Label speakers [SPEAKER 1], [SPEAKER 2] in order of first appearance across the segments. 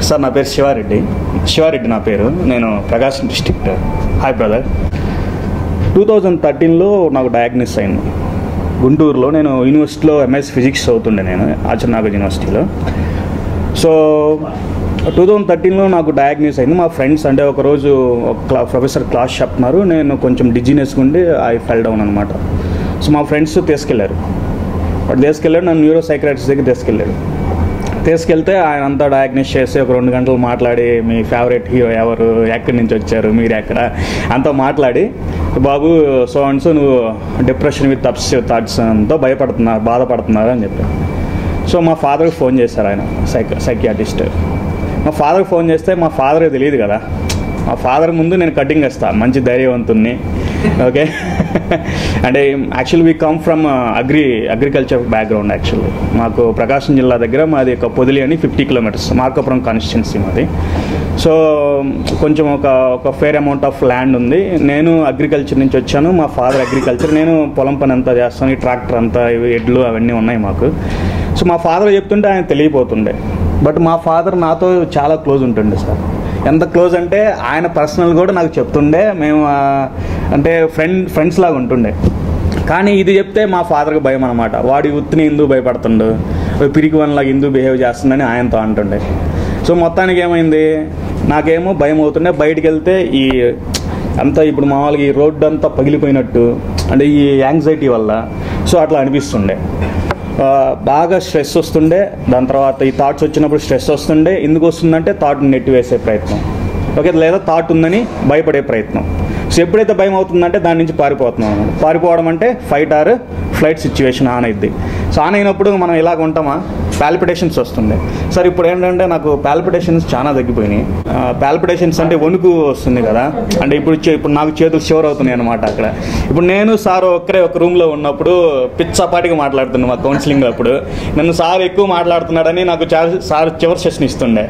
[SPEAKER 1] Sir నా పేరు శివారెడ్డి నా పేరు. నేను ప్రకాశం డిస్ట్రిక్ట్. Hi brother. 2013లో నాకు డయాగ్నోస్ అయింది గుంటూరులో. నేను యూనివర్సిటీలో ఎంఎస్ ఫిజిక్స్ చదువుతుండే, నేను ఆచరణాగర్ యూనివర్సిటీలో. సో 2013లో నాకు డయాగ్నోస్ అయింది. మా ఫ్రెండ్స్ అంటే ఒకరోజు ప్రొఫెసర్ క్లాస్ చెప్తున్నారు, నేను కొంచెం డిజీనెస్గా ఉండి ఐ ఫెల్ డౌన్ అనమాట. సో మా ఫ్రెండ్స్ తీసుకెళ్ళారు, నన్ను న్యూరో సైకియాట్రిస్ట్ దగ్గర తీసుకెళ్తే ఆయన అంతా డయాగ్నోస్ చేసి ఒక 2 గంటలు మాట్లాడి, మీ ఫేవరెట్ హీరో ఎవరు, ఎక్కడి నుంచి వచ్చారు, మీరు ఎక్కడ, అంతా మాట్లాడి, బాబు సో అండ్ సో నువ్వు డిప్రెషన్ విత్ అబ్సెసివ్ థాట్స్ అంతా బాధపడుతున్నారు అని చెప్పారు. సో మా ఫాదర్కి ఫోన్ చేశారు ఆయన, సైకియాట్రిస్ట్. మా ఫాదర్కి ఫోన్ చేస్తే మా ఫాదర్కి తెలియదు కదా, మా ఫాదర్ ముందు నేను కటింగ్ వేస్తాను, మంచి ధైర్యవంతుణ్ణి. ఓకే, అంటే actually we come from agriculture background. Actually మాకు ప్రకాశం జిల్లా దగ్గర మాది ఒక పొదిలి అని 50 కిలోమీటర్స్, మార్కాపురం కాన్స్టిట్యున్సీ మాది. సో కొంచెం ఒక ఫేర్ అమౌంట్ ఆఫ్ ల్యాండ్ ఉంది. నేను అగ్రికల్చర్ నుంచి వచ్చాను, మా ఫాదర్ అగ్రికల్చర్. నేను పొలం పని అంతా చేస్తాను, ఈ ట్రాక్టర్ అంతా, ఇవి ఎడ్లు అవన్నీ ఉన్నాయి మాకు. సో మా ఫాదర్ చెప్తుంటే ఆయన తెలియపోతుండే. బట్ మా ఫాదర్ నాతో చాలా క్లోజ్ ఉంటుండే సార్. ఎంత క్లోజ్ అంటే ఆయన పర్సనల్ కూడా నాకు చెప్తుండే, మేము అంటే ఫ్రెండ్స్ లాగా ఉంటుండే. కానీ ఇది చెప్తే మా ఫాదర్కి భయం అనమాట. వాడి ఉత్తిని ఎందుకు భయపడుతుండు, పిరికి వన్లాగా ఎందుకు బిహేవ్ చేస్తుందని ఆయనతో అంటుండే. సో మొత్తానికి ఏమైంది, నాకేమో భయం అవుతుండే. బయటికి వెళ్తే ఈ అంతా ఇప్పుడు మామూలుగా ఈ రోడ్డు అంతా పగిలిపోయినట్టు, అంటే ఈ యాంగ్జైటీ వల్ల సో అట్లా అనిపిస్తుండే. బాగా స్ట్రెస్ వస్తుండే. దాని తర్వాత ఈ థాట్స్ వచ్చినప్పుడు స్ట్రెస్ వస్తుండే. ఎందుకు వస్తుందంటే థాట్ని నెట్టివేసే ప్రయత్నం, ఓకే, లేదా థాట్ ఉందని భయపడే ప్రయత్నం. సో ఎప్పుడైతే భయం అవుతుందంటే దాని నుంచి పారిపోతున్నాం అనమాట. పారిపోవడం అంటే fight or flight situation on అయింది. సో ఆన్ అయినప్పుడు మనం ఇలాగ ఉంటామా, పాల్పిటేషన్స్ వస్తుండే. సార్ ఇప్పుడు ఏంటంటే నాకు పాల్పిటేషన్స్ చాలా తగ్గిపోయినాయి. పాల్పిటేషన్స్ అంటే వణుకు వస్తుంది కదా, అంటే ఇప్పుడు నాకు చేతులు షివర్ అవుతున్నాయి అనమాట. అక్కడ ఇప్పుడు నేను సార్ ఒక్కరే ఒక రూమ్లో ఉన్నప్పుడు పిచ్చాపాటిగా మాట్లాడుతున్నాను మా కౌన్సిలింగ్ అప్పుడు. నన్ను సార్ ఎక్కువ మాట్లాడుతున్నాడని నాకు సార్ చివరి సెషన్ ఇస్తుండే,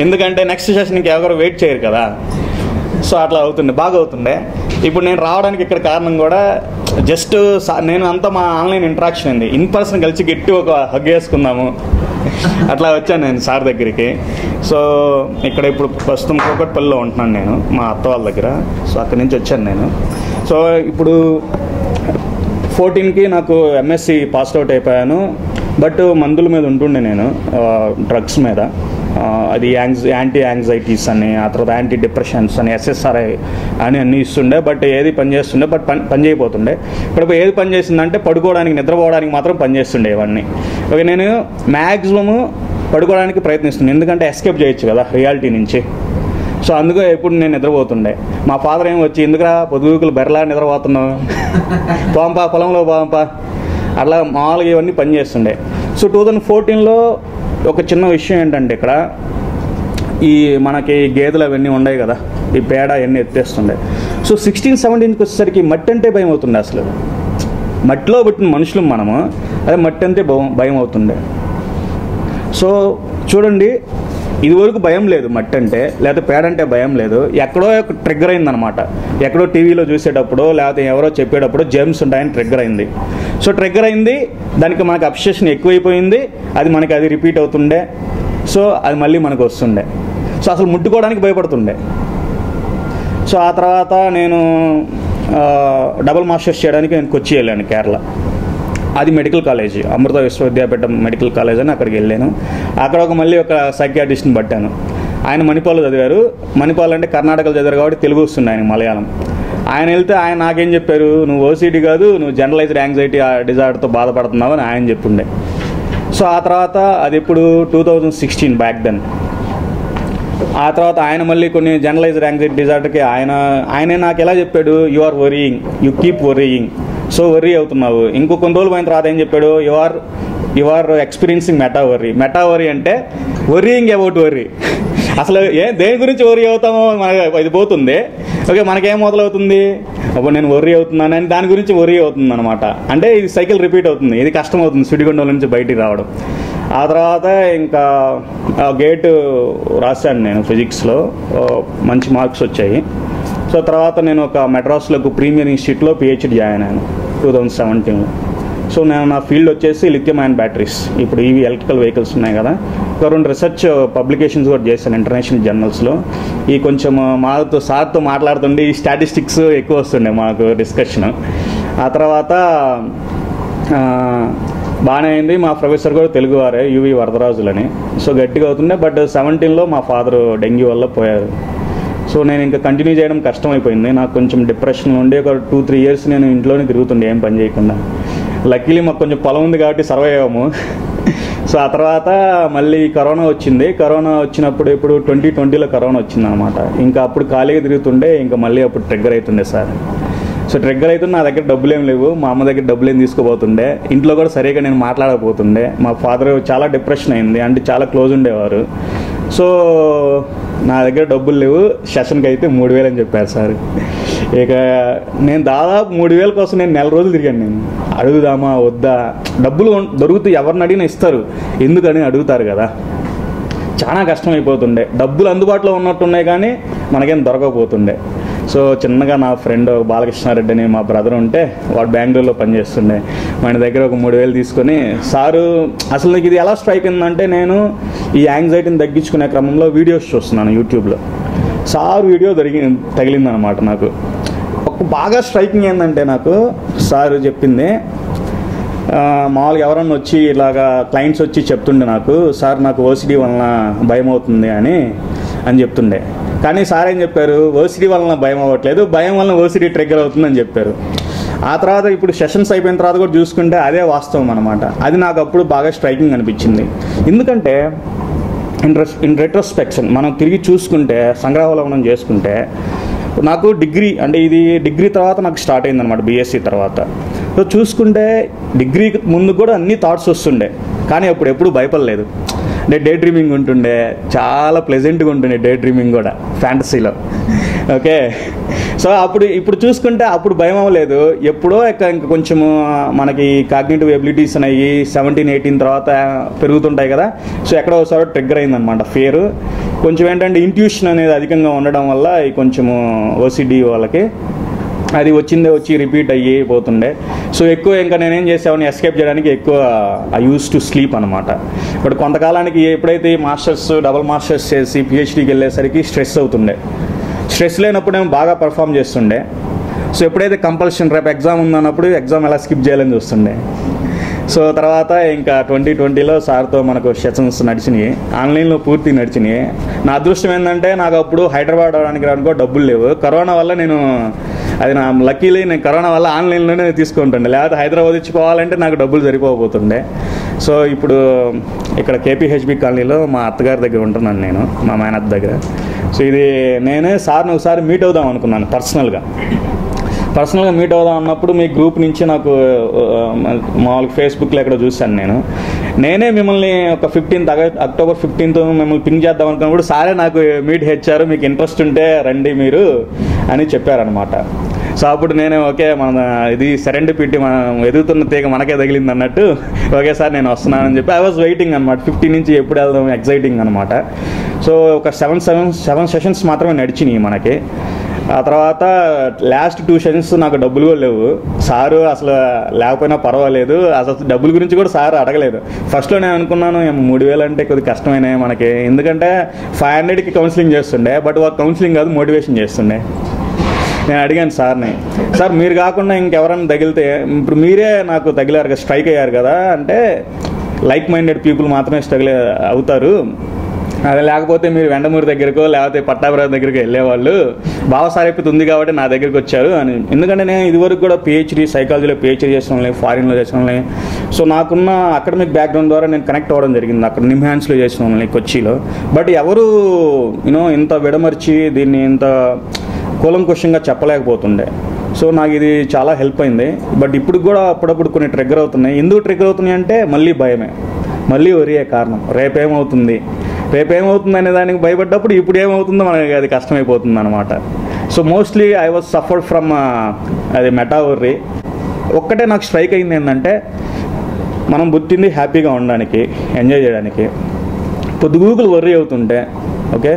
[SPEAKER 1] ఎందుకంటే నెక్స్ట్ సెషన్కి ఎవరు వెయిట్ చేయరు కదా. సో అట్లా అవుతుండే, బాగా అవుతుండే. ఇప్పుడు నేను రావడానికి ఇక్కడ కారణం కూడా జస్ట్ నేను అంతా మా ఆన్లైన్ ఇంటరాక్షన్ అయింది. ఇన్ పర్సన్ కలిసి గట్టి ఒక హగ్ వేసుకుందాము అట్లా వచ్చాను నేను సార్ దగ్గరికి. సో ఇక్కడ ఇప్పుడు ప్రస్తుతం కూకట్పల్లిలో ఉంటున్నాను నేను, మా అత్త వాళ్ళ దగ్గర. సో అక్కడి నుంచి వచ్చాను నేను. సో ఇప్పుడు 14కి నాకు ఎంఎస్సి పాస్ అవుట్ అయిపోయాను. బట్ మందుల మీద ఉంటుండే నేను, డ్రగ్స్ మీద. అది యాంటీ యాంగ్జైటీస్ అని, ఆ తర్వాత యాంటీ డిప్రెషన్స్ అని, SSRI అని అన్నీ ఇస్తుండే. బట్ ఏది పని చేస్తుండే, బట్ పని చేయబోతుండే. ఇప్పుడు ఏది పని చేసిందంటే పడుకోవడానికి, నిద్రపోవడానికి మాత్రం పనిచేస్తుండే ఇవన్నీ. ఓకే, నేను మ్యాక్సిమము పడుకోవడానికి ప్రయత్నిస్తున్నాను, ఎందుకంటే ఎస్కేప్ చేయొచ్చు కదా రియాలిటీ నుంచి. సో అందుకే ఎప్పుడు నేను నిద్రపోతుండే. మా ఫాదర్ ఏమి వచ్చి, ఎందుకురా పొద్దుగుకులు బెరలా నిద్రపోతున్నావు, పోంపా పొలంలో పోంపా, అట్లా మామూలుగా ఇవన్నీ పనిచేస్తుండే. సో 2014లో ఒక చిన్న విషయం ఏంటంటే, ఇక్కడ ఈ మనకి గేదెలు అవన్నీ ఉన్నాయి కదా, ఈ పేడ అవన్నీ ఎత్తేస్తుండే. సో 16-17కి వచ్చేసరికి మట్టి అంటే భయం అవుతుండే. అసలు మట్టిలో పుట్టిన మనుషులు మనము, అదే మట్టి అంటే భయం అవుతుండే. సో చూడండి, ఇదివరకు భయం లేదు మట్టి అంటే, లేకపోతే పేడ అంటే భయం లేదు. ఎక్కడో ట్రిగ్గర్ అయిందనమాట. ఎక్కడో టీవీలో చూసేటప్పుడు, లేకపోతే ఎవరో చెప్పేటప్పుడు జెమ్స్ ఉంటాయని ట్రిగ్గర్ అయింది. సో ట్రిగ్గర్ అయింది, దానికి మనకు అబ్సెషన్ ఎక్కువైపోయింది, అది రిపీట్ అవుతుండే. సో అది మళ్ళీ మనకు వస్తుండే. సో అసలు ముట్టుకోవడానికి భయపడుతుండే. సో ఆ తర్వాత నేను డబుల్ మాస్టర్స్ చేయడానికి నేను కొచ్చి వెళ్ళాను, కేరళ. అది మెడికల్ కాలేజ్, అమృత విశ్వవిద్యాపీఠం మెడికల్ కాలేజ్ అని అక్కడికి వెళ్ళాను. అక్కడ మళ్ళీ ఒక సైకియాట్రిస్ట్ని పట్టాను. ఆయన మణిపాల్లో చదివారు. మణిపాల్ అంటే కర్ణాటకలో చదివారు కాబట్టి తెలుగు వస్తుంది ఆయన, మలయాళం. ఆయన వెళ్తే ఆయన నాకేం చెప్పారు, నువ్వు OCD కాదు, నువ్వు జనరలైజ్డ్ యాంగ్జైటీ డిజార్డర్తో బాధపడుతున్నావు అని ఆయన చెప్పుండే. సో ఆ తర్వాత అది ఇప్పుడు 2016 బ్యాక్ దెన్. ఆ తర్వాత ఆయన మళ్ళీ కొన్ని జనరలైజ్డ్ యాంగ్జైటీ డిజార్డర్కి ఆయనే నాకు ఎలా చెప్పాడు, you are worrying, you keep worrying, so worry అవుతున్నావు. ఇంకో కొన్ని రోజులు పోయిన తర్వాత ఏం చెప్పాడు, you are experiencing meta worry అంటే వరీయింగ్ అబౌట్ వరీ. అసలు దేని గురించి వరీ అవుతామో మనకి ఇది పోతుంది. ఓకే, మనకేం మొదలవుతుంది, అప్పుడు నేను వర్రీ అవుతున్నాను అని దాని గురించి వర్రీ అవుతుంది అనమాట. అంటే ఇది సైకిల్ రిపీట్ అవుతుంది, ఇది కష్టం అవుతుంది సుడిగుండం నుంచి బయటికి రావడం. ఆ తర్వాత ఇంకా గేటు రాశాను నేను ఫిజిక్స్లో, మంచి మార్క్స్ వచ్చాయి. సో తర్వాత నేను ఒక మెడ్రాస్లో ప్రీమియర్ ఇన్స్టిట్యూట్లో PhD జాయిన్ అయ్యాను 2017లో. సో నేను నా ఫీల్డ్ వచ్చేసి లిథియం అయాన్ బ్యాటరీస్. ఇప్పుడు ఇవి ఎలక్ట్రికల్ వెహికల్స్ ఉన్నాయి కదా, ఒక 2 రీసెర్చ్ పబ్లికేషన్స్ కూడా చేశాను ఇంటర్నేషనల్ జర్నల్స్లో. ఈ కొంచెం మాతో సార్తో మాట్లాడుతుండే ఈ స్టాటిస్టిక్స్ ఎక్కువ వస్తుండే మాకు డిస్కషన్. ఆ తర్వాత బాగానే అయింది. మా ప్రొఫెసర్ కూడా తెలుగువారే, యువి వరదరాజులని. సో గట్టిగా అవుతుండే. బట్ 17లో మా ఫాదర్ డెంగ్యూ వల్ల పోయారు. సో నేను ఇంకా కంటిన్యూ చేయడం కష్టమైపోయింది. నాకు కొంచెం డిప్రెషన్ ఉండి ఒక 2-3 ఇయర్స్ నేను ఇంట్లోనే తిరుగుతుండే ఏం పని చేయకుండా. లక్కీలీ మాకు కొంచెం పొలం ఉంది కాబట్టి సర్వైవ్ అయ్యాము. సో ఆ తర్వాత మళ్ళీ కరోనా వచ్చింది. కరోనా వచ్చినప్పుడు ఇప్పుడు 2020లో కరోనా వచ్చింది అనమాట. ఇంకా అప్పుడు ఖాళీగా తిరుగుతుండే, ఇంకా మళ్ళీ అప్పుడు ట్రిగ్గర్ అవుతుండే సార్. సో ట్రిగ్గర్ అవుతుంది. నా దగ్గర డబ్బులు ఏం లేవు, మా అమ్మ దగ్గర డబ్బులు ఏం తీసుకోబోతుండే, ఇంట్లో కూడా సరిగా నేను మాట్లాడకపోతుండే. మా ఫాదర్ చాలా డిప్రెషన్ అయింది, అంటే చాలా క్లోజ్ ఉండేవారు. సో నా దగ్గర డబ్బులు లేవు, సెషన్కి అయితే 3000 అని చెప్పారు సార్. ఇక నేను దాదాపు 3000 కోసం నేను 4 రోజులు తిరిగాను. నేను అడుగుదామా వద్దా, డబ్బులు దొరుకుతూ ఎవరిని అడిగినా ఇస్తారు, ఎందుకని అడుగుతారు కదా. చాలా కష్టం అయిపోతుండే. డబ్బులు అందుబాటులో ఉన్నట్టున్నాయి కానీ మనకేం దొరకకపోతుండే. సో చిన్నగా నా ఫ్రెండ్ బాలకృష్ణారెడ్డి అని మా బ్రదర్ ఉంటే, వాడు బెంగళూరులో పనిచేస్తుండే. మన దగ్గర ఒక 3000 తీసుకొని, సారు అసలు నాకు ఇది ఎలా స్ట్రైక్ అయిందంటే, నేను ఈ యాంగ్జైటీని తగ్గించుకునే క్రమంలో వీడియోస్ చూస్తున్నాను యూట్యూబ్లో. సార్ వీడియో తగిలిందనమాట నాకు. ఒక బాగా స్ట్రైకింగ్ ఏంటంటే, నాకు సార్ చెప్పింది, మామూలుగా ఎవరన్నా వచ్చి ఇలాగా క్లయింట్స్ వచ్చి చెప్తుండే నాకు, సార్ నాకు ఓసిడి వలన భయం అవుతుంది అని చెప్తుండే. కానీ సార్ ఏం చెప్పారు, ఓసిడి వలన భయం అవ్వట్లేదు, భయం వలన ఓసిడి ట్రిగ్గర్ అవుతుందని చెప్పారు. ఆ తర్వాత ఇప్పుడు సెషన్స్ అయిపోయిన తర్వాత కూడా చూసుకుంటే అదే వాస్తవం అనమాట. అది నాకు అప్పుడు బాగా స్ట్రైకింగ్ అనిపించింది. ఎందుకంటే ఇన్ రెట్రోస్పెక్షన్ మనం తిరిగి చూసుకుంటే, సంగ్రహావలోకనం చేసుకుంటే, నాకు డిగ్రీ అంటే ఇది డిగ్రీ తర్వాత నాకు స్టార్ట్ అయిందనమాట, బీఎస్సీ తర్వాత. సో చూసుకుంటే డిగ్రీకి ముందు కూడా అన్ని థాట్స్ వస్తుండే, కానీ అప్పుడు ఎప్పుడు భయపడలేదు. అంటే డే డ్రీమింగ్ ఉంటుండే, చాలా ప్లెజెంట్గా ఉంటుండే డే డ్రీమింగ్ కూడా ఫ్యాంటసీలో. ఓకే, సో ఇప్పుడు చూసుకుంటే అప్పుడు భయం అవ్వలేదు. ఎప్పుడో ఇంకా కొంచెము మనకి కాగ్నిటివ్ ఎబిలిటీస్ అనేవి 17-18 తర్వాత పెరుగుతుంటాయి కదా. సో ఎక్కడో ఒకసారి ట్రిగ్గర్ అయిందనమాట ఫియర్. కొంచెం ఏంటంటే ఇంట్యూషన్ అనేది అధికంగా ఉండడం వల్ల ఈ కొంచెము ఓసిడి వాళ్ళకి అది వచ్చి రిపీట్ అయ్యి పోతుండే. సో ఎక్కువ ఇంకా నేనేం చేసేవాడిని, ఎస్కేప్ చేయడానికి ఎక్కువ ఐ యూస్ టు స్లీప్ అనమాట. బట్ కొంతకాలానికి ఎప్పుడైతే మాస్టర్స్ డబుల్ మాస్టర్స్ చేసి పిహెచ్డీకి వెళ్ళేసరికి స్ట్రెస్ అవుతుండే. స్ట్రెస్ లేనప్పుడేమో బాగా పర్ఫామ్ చేస్తుండే. సో ఎప్పుడైతే కంపల్షన్ రేపు ఎగ్జామ్ ఉందన్నప్పుడు ఎగ్జామ్ ఎలా స్కిప్ చేయాలని చూస్తుండే. సో తర్వాత ఇంకా 2020లో సార్తో మనకు సెషన్స్ నడిచినాయి, ఆన్లైన్లో పూర్తి నడిచినాయి. నా అదృష్టం ఏంటంటే, నాకు అప్పుడు హైదరాబాద్ రావడానికి డబ్బులు లేవు. కరోనా వల్ల అది నా లక్కీలీ నేను కరోనా వల్ల ఆన్లైన్లోనే తీసుకుంటుండే, లేకపోతే హైదరాబాద్ ఇచ్చిపోవాలంటే నాకు డబ్బులు సరిపోతుండే. సో ఇప్పుడు ఇక్కడ కేపీహెచ్బి కాలనీలో మా అత్తగారి దగ్గర ఉంటున్నాను నేను, మా మేనత్త దగ్గర. సో ఇది నేనే సార్ని ఒకసారి మీట్ అవుదాం అనుకున్నాను పర్సనల్గా మీట్ అవుదాం అన్నప్పుడు మీ గ్రూప్ నుంచి నాకు మామూలుగా ఫేస్బుక్లో ఎక్కడ చూశాను. నేనే మిమ్మల్ని ఒక 15th అక్టోబర్ 15th మిమ్మల్ని పింగ్ చేద్దాం అనుకున్నప్పుడు సారే నాకు మీట్ హెచ్చారు, మీకు ఇంట్రెస్ట్ ఉంటే రండి మీరు అని చెప్పారనమాట. సో అప్పుడు నేనే ఓకే, మన ఇది సెరెండిపిటీ, మనం ఎదుగుతున్న తీగ మనకే తగిలింది అన్నట్టు, ఓకే సార్ నేను వస్తున్నానని చెప్పి ఐ వాజ్ వెయిటింగ్ అనమాట. 15 నుంచి ఎప్పుడు వెళ్దాం ఎగ్జైటింగ్ అనమాట. సో ఒక 7 సెషన్స్ మాత్రమే నడిచినాయి మనకి. ఆ తర్వాత లాస్ట్ 2 సెషన్స్ నాకు డబ్బులు కూడా లేవు. సారు అసలు లేకపోయినా పర్వాలేదు, అసలు డబ్బుల గురించి కూడా సార్ అడగలేదు. ఫస్ట్లో నేను అనుకున్నాను 3000 అంటే కొద్దిగా కష్టమైనాయి మనకి, ఎందుకంటే 500కి కౌన్సిలింగ్ చేస్తుండే, బట్ ఒక కౌన్సిలింగ్ కాదు మోటివేషన్ చేస్తుండే. నేను అడిగాను సార్ని, సార్ మీరు కాకుండా ఇంకెవరైనా తగిలితే, ఇప్పుడు మీరే నాకు తగిలారు కదా, స్ట్రైక్ అయ్యారు కదా, అంటే లైక్ మైండెడ్ పీపుల్ మాత్రమే స్ట్రగుల్ అవుతారు, అది లేకపోతే మీరు వెండమూరి దగ్గరకో లేకపోతే పట్టాభిరావు దగ్గరికి వెళ్ళేవాళ్ళు, భావసారూప్యత ఉంది కాబట్టి నా దగ్గరికి వచ్చారు అని. ఎందుకంటే నేను ఇదివరకు కూడా పిహెచ్డీ సైకాలజీలో పిహెచ్డీ చేసిన వాళ్ళని, ఫారిన్లో చేసిన వాళ్ళని. సో నాకున్న అకాడమిక్ బ్యాక్గ్రౌండ్ ద్వారా నేను కనెక్ట్ అవ్వడం జరిగింది అక్కడ నిమ్హాన్స్లో చేసిన వాళ్ళని, కొచ్చిలో. బట్ ఎవరు ఇంత విడమర్చి దీన్ని ఇంత కూలంకుషంగా చెప్పలేకపోతుండే. సో నాకు ఇది చాలా హెల్ప్ అయింది. బట్ ఇప్పుడు కూడా అప్పుడప్పుడు కొన్ని ట్రిగ్గర్ అవుతున్నాయి. ఎందుకు ట్రిగ్గర్ అవుతున్నాయి అంటే మళ్ళీ భయమే, మళ్ళీ ఒరియే కారణం, రేపేమవుతుంది అనే దానికి భయపడ్డప్పుడు ఇప్పుడు ఏమవుతుందో మనకి అది కష్టమైపోతుంది అనమాట. So mostly I was suffered from అది మెటా వర్రీ. ఒక్కటే నాకు స్ట్రైక్ అయింది ఏంటంటే, మనం పుట్టింది హ్యాపీగా ఉండడానికి, ఎంజాయ్ చేయడానికి. పొద్దుగూకులు వర్రీ అవుతుంటే, ఓకే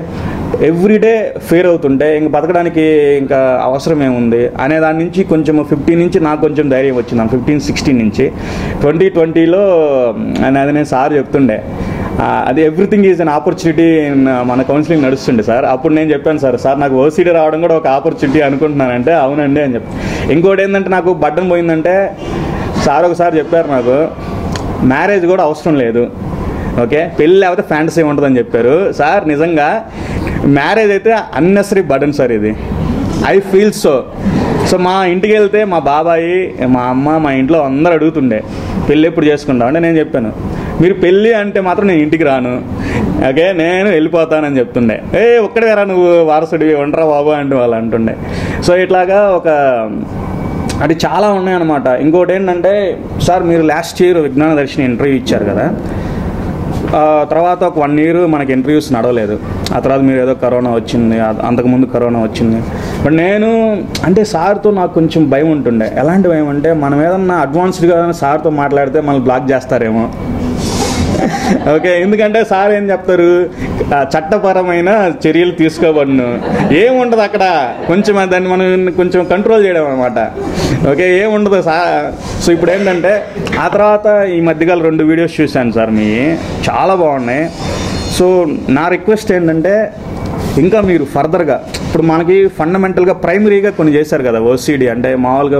[SPEAKER 1] ఎవ్రీడే ఫెయిర్ అవుతుంటే ఇంక బతకడానికి ఇంకా అవసరం ఏముంది అనే దాని నుంచి కొంచెం 15 నుంచి నాకు కొంచెం ధైర్యం వచ్చింది, 15-16 నుంచి. 2020లో అది నేను సార్ చెప్తుండే, అది ఎవ్రీథింగ్ ఈజ్ అన్ ఆపర్చునిటీ మన కౌన్సిలింగ్ నడుస్తుండే సార్. అప్పుడు నేను చెప్పాను సార్ నాకు ఓసీడీ రావడం కూడా ఒక ఆపర్చునిటీ అనుకుంటున్నానంటే అవునండి అని చెప్పి. ఇంకోటి ఏంటంటే నాకు బట్టన్ పోయిందంటే సార్ ఒకసారి చెప్పారు, నాకు మ్యారేజ్ కూడా అవసరం లేదు, ఓకే, పెళ్ళి లేకపోతే ఫ్యాంటసీ ఉంటుందని చెప్పారు సార్. నిజంగా మ్యారేజ్ అయితే అన్నెసరీ బర్డన్ సార్ ఇది, ఐ ఫీల్ సో మా ఇంటికి వెళ్తే మా బాబాయి, మా అమ్మ, మా ఇంట్లో అందరూ అడుగుతుండే పెళ్ళి ఎప్పుడు చేసుకుంటాం అంటే నేను చెప్పాను, మీరు పెళ్ళి అంటే మాత్రం నేను ఇంటికి రాను, ఓకే, నేను వెళ్ళిపోతానని చెప్తుండే. ఒక్కడే రా నువ్వు వారసుడివి, ఉండరా బాబు అంటే వాళ్ళు అంటుండే. సో ఇట్లాగా అది చాలా ఉన్నాయన్నమాట. ఇంకోటి ఏంటంటే సార్ మీరు లాస్ట్ ఇయర్ విజ్ఞాన దర్శిని ఇంటర్వ్యూ ఇచ్చారు కదా, తర్వాత ఒక 1 year మనకి ఇంటర్వ్యూస్ నడవలేదు. ఆ తర్వాత మీరు ఏదో కరోనా వచ్చింది, అంతకుముందు కరోనా వచ్చింది. బట్ నేను అంటే సార్తో నాకు కొంచెం భయం ఉంటుండే. ఎలాంటి భయం అంటే మనం ఏదన్నా అడ్వాన్స్డ్గా సార్తో మాట్లాడితే మనల్ని బ్లాక్ చేస్తారేమో, ఓకే, ఎందుకంటే సార్ ఏం చెప్తారు, చట్టపరమైన చర్యలు తీసుకోబడును, ఏముండదు అక్కడ, కొంచెం దాన్ని మనం కొంచెం కంట్రోల్ చేయడం అనమాట, ఓకే, ఏముండదు సార్. సో ఇప్పుడు ఏంటంటే ఆ తర్వాత ఈ మధ్యకాలం 2 వీడియోస్ చూశాను సార్, మీ చాలా బాగున్నాయి. సో నా రిక్వెస్ట్ ఏంటంటే ఇంకా మీరు ఫర్దర్గా ఇప్పుడు మనకి ఫండమెంటల్గా ప్రైమరీగా కొన్ని చేశారు కదా ఓసీడీ, అంటే మామూలుగా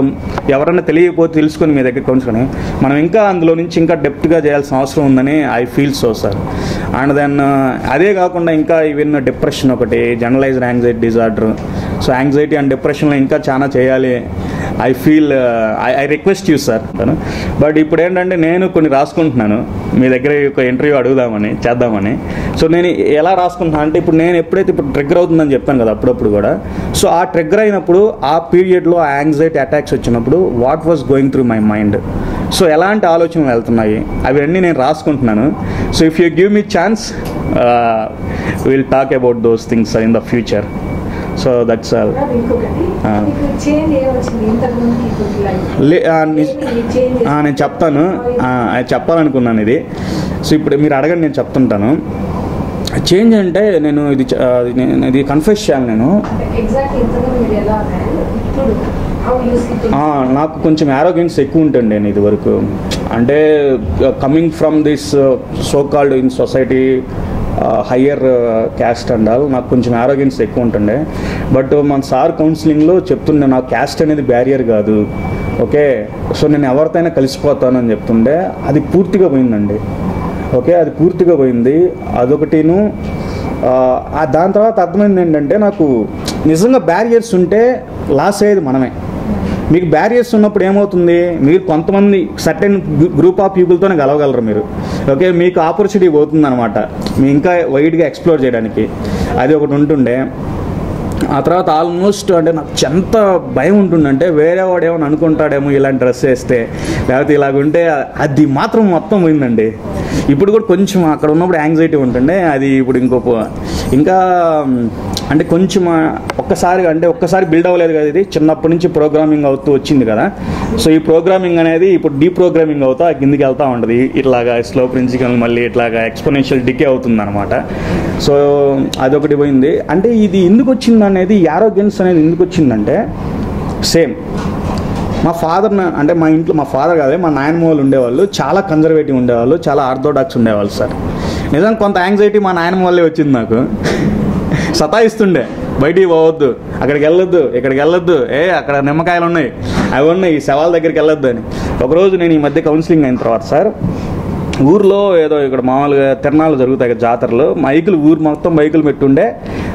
[SPEAKER 1] ఎవరైనా తెలియకపోతే తెలుసుకొని మీ దగ్గర కొంచుకొని మనం ఇంకా అందులో నుంచి ఇంకా డెప్త్గా చేయాల్సిన అవసరం ఉందని I feel sir. And then అదే కాకుండా ఇంకా ఈవెన్ డిప్రెషన్ ఒకటి, generalized anxiety disorder, so anxiety and డిప్రెషన్లో ఇంకా చాలా చేయాలి. I feel I request you sir. But ఇప్పుడు ఏంటంటే నేను కొన్ని రాసుకుంటున్నాను, మీ దగ్గర ఒక ఇంటర్వ్యూ చేద్దామని. సో నేను ఎలా రాసుకుంటున్నాను అంటే ఇప్పుడు నేను ఎప్పుడైతే ఇప్పుడు ట్రిగ్గర్ అవుతుందని చెప్పాను కదా అప్పుడప్పుడు కూడా, సో ఆ ట్రిగ్గర్ అయినప్పుడు ఆ పీరియడ్లో ఆ యాంగ్జైటీ అటాక్స్ వచ్చినప్పుడు what was going through my mind, so ఎలాంటి ఆలోచనలు వెళ్తున్నాయి అవన్నీ నేను రాసుకుంటున్నాను. So if you give me chance will talk about those things in the future. So that's all. నేను చెప్పాలనుకున్నాను ఇది. సో ఇప్పుడు మీరు అడగండి, నేను చెప్తుంటాను. చేంజ్ అంటే నేను ఇది కన్ఫెస్ చేయాలి. నేను నాకు కొంచెం యారోగెన్స్ ఎక్కువ ఉంటుండే ఇది వరకు, అంటే coming from this so called in society higher caste and all, నాకు కొంచెం యారోగెన్స్ ఎక్కువ ఉంటుండే. బట్ మన సార్ కౌన్సిలింగ్లో చెప్తుండే నాకు క్యాస్ట్ అనేది బ్యారియర్ కాదు, ఓకే, సో నేను ఎవరితోనైనా కలిసిపోతాను అని చెప్తుండే. అది పూర్తిగా పోయిందండి, ఓకే, అది పూర్తిగా పోయింది. అదొకటిను. దాని తర్వాత అర్థమైంది ఏంటంటే నాకు నిజంగా బ్యారియర్స్ ఉంటే లాస్ అయ్యేది మనమే. మీకు బ్యారియర్స్ ఉన్నప్పుడు ఏమవుతుంది, మీరు కొంతమంది సర్టెన్ గ్రూప్ ఆఫ్ పీపుల్తోనే కలవగలరు మీరు, ఓకే, మీకు ఆపర్చునిటీ పోతుంది అనమాట మీ ఇంకా వైడ్గా ఎక్స్ప్లోర్ చేయడానికి. అది ఒకటి ఉంటుండే. ఆ తర్వాత ఆల్మోస్ట్ అంటే నాకు ఎంత భయం ఉంటుందంటే వేరే వాడు ఏమైనా అనుకుంటాడేమో ఇలాంటి డ్రెస్ వేస్తే, లేకపోతే ఇలాగుంటే, అది మాత్రం మొత్తం పోయిందండి. ఇప్పుడు కూడా కొంచెం అక్కడ ఉన్నప్పుడు యాంగ్జైటీ ఉంటుండే, అది ఇప్పుడు ఇంకా అంటే కొంచెం ఒక్కసారి బిల్డ్ అవ్వలేదు కదా, ఇది చిన్నప్పటి నుంచి ప్రోగ్రామింగ్ అవుతూ వచ్చింది కదా. సో ఈ ప్రోగ్రామింగ్ అనేది ఇప్పుడు డీప్రోగ్రామింగ్ అవుతా కిందికి వెళ్తూ ఉంటుంది, ఇట్లాగా స్లోప్ నుంచి మళ్ళీ ఇట్లాగా ఎక్స్పోనెన్షియల్ డికే అవుతుంది అనమాట. సో అదొకటి పోయింది. అంటే ఇది ఎందుకు వచ్చింది అనేది, యారోగెన్స్ అనేది ఎందుకు వచ్చిందంటే సేమ్ మా ఫాదర్, అంటే మా ఇంట్లో మా ఫాదర్ కాదే మా నాయనమ్మ వాళ్ళు ఉండేవాళ్ళు, చాలా కన్జర్వేటివ్ ఉండేవాళ్ళు, చాలా ఆర్థోడాక్స్ ఉండేవాళ్ళు సార్. నిజంగా కొంత యాంగ్జైటీ మా నాయనమ్మ వల్లే వచ్చింది నాకు. సతాయిస్తుండే, బయటికి పోవద్దు, అక్కడికి వెళ్ళొద్దు, ఇక్కడికి వెళ్ళొద్దు, అక్కడ నిమ్మకాయలు ఉన్నాయి, అవి ఉన్నాయి, ఈ శవాల దగ్గరికి వెళ్ళొద్దు అని. ఒకరోజు నేను ఈ మధ్య కౌన్సిలింగ్ అయిన తర్వాత సార్, ఊర్లో ఏదో ఇక్కడ మామూలుగా తిరణాలు జరుగుతాయి కదా జాతరలో, ఊరు మొత్తం మైకులు పెట్టుండే,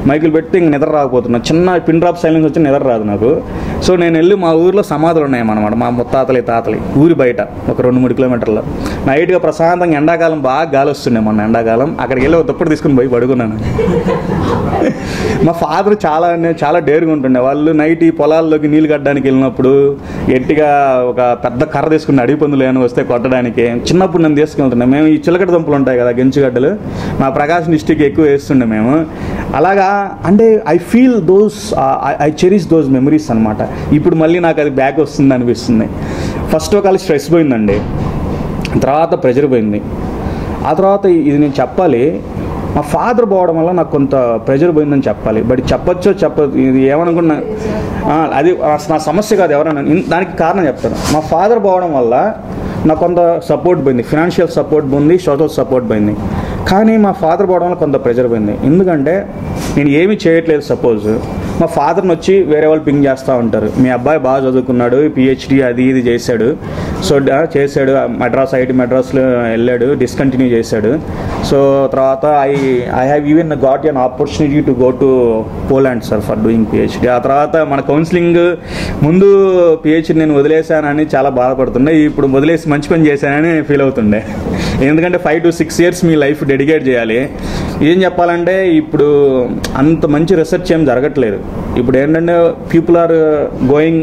[SPEAKER 1] మైకులు పెట్టి ఇంక నిద్ర రాకపోతున్నా, చిన్న పిన్ డ్రాప్ సైలెన్స్ వచ్చి నిద్ర రాదు నాకు. సో నేను వెళ్ళి మా ఊర్లో సమాధులు ఉన్నాయన్నమాట, మా ముత్తాతలి తాతలి ఊరి బయట ఒక 2-3 కిలోమీటర్లు. నైట్గా ప్రశాంతంగా, ఎండాకాలం బాగా గాలి వస్తుండే, మొన్న ఎండాకాలం అక్కడికి వెళ్ళి ఒక దుప్పటి తీసుకుని పోయి పడుకున్నాను. మా ఫాదర్ చాలా డేరుగా ఉంటుండే. వాళ్ళు నైట్ ఈ పొలాల్లోకి నీళ్ళు కట్టడానికి వెళ్ళినప్పుడు గట్టిగా ఒక పెద్ద కర్ర తీసుకుని అడవి పందులు ఏమైనా వస్తే కొట్టడానికి చిన్నప్పుడు నన్ను తీసుకెళ్తున్నాం. మేము ఈ చిలకడ దుంపలు ఉంటాయి కదా, గెంచుగడ్డలు, మా ప్రకాశం డిస్టిక్ ఎక్కువ వేస్తుండే మేము. అలాగా అంటే I feel I cherish those memories అనమాట. ఇప్పుడు మళ్ళీ నాకు అది బ్యాక్ వస్తుంది అనిపిస్తుంది. ఫస్ట్ ఒక స్ట్రెస్ పోయిందండి, తర్వాత ప్రెషర్ పోయింది. ఆ తర్వాత ఇది నేను చెప్పాలి, మా ఫాదర్ పోవడం వల్ల నాకు కొంత ప్రెజర్ పోయిందని చెప్పాలి. బట్ చెప్పొచ్చో ఇది ఏమనుకున్నా అది నా సమస్య కాదు. ఎవరైనా దానికి కారణం చెప్తాను. మా ఫాదర్ పోవడం వల్ల నాకు కొంత సపోర్ట్ పోయింది, ఫినాన్షియల్ సపోర్ట్ పోయింది, సోషల్ సపోర్ట్ పోయింది. కానీ మా ఫాదర్ పోవడం వల్ల కొంత ప్రెజర్ పోయింది. ఎందుకంటే నేను ఏమీ చేయట్లేదు. సపోజ్ మా ఫాదర్ని వచ్చి వేరే వాళ్ళు పింగ్ చేస్తూ ఉంటారు, మీ అబ్బాయి బాగా చదువుకున్నాడు, పిహెచ్డి అది ఇది చేశాడు, సో చేశాడు, ఐఐటి మద్రాస్లో వెళ్ళాడు, డిస్కంటిన్యూ చేశాడు. సో తర్వాత I have even got an opportunity to go to Poland sir for doing PhD. ఆ తర్వాత మన కౌన్సిలింగ్ ముందు పిహెచ్డి నేను వదిలేశానని చాలా బాధపడుతుండే, ఇప్పుడు వదిలేసి మంచి పని చేశానని ఫీల్ అవుతుండే. ఎందుకంటే 5 to 6 years me life dedicate చేయాలి. ఏం చెప్పాలంటే ఇప్పుడు అంత మంచి రీసెర్చ్ ఏం జరగట్లేదు. ఇప్పుడు ఏంటంటే people are going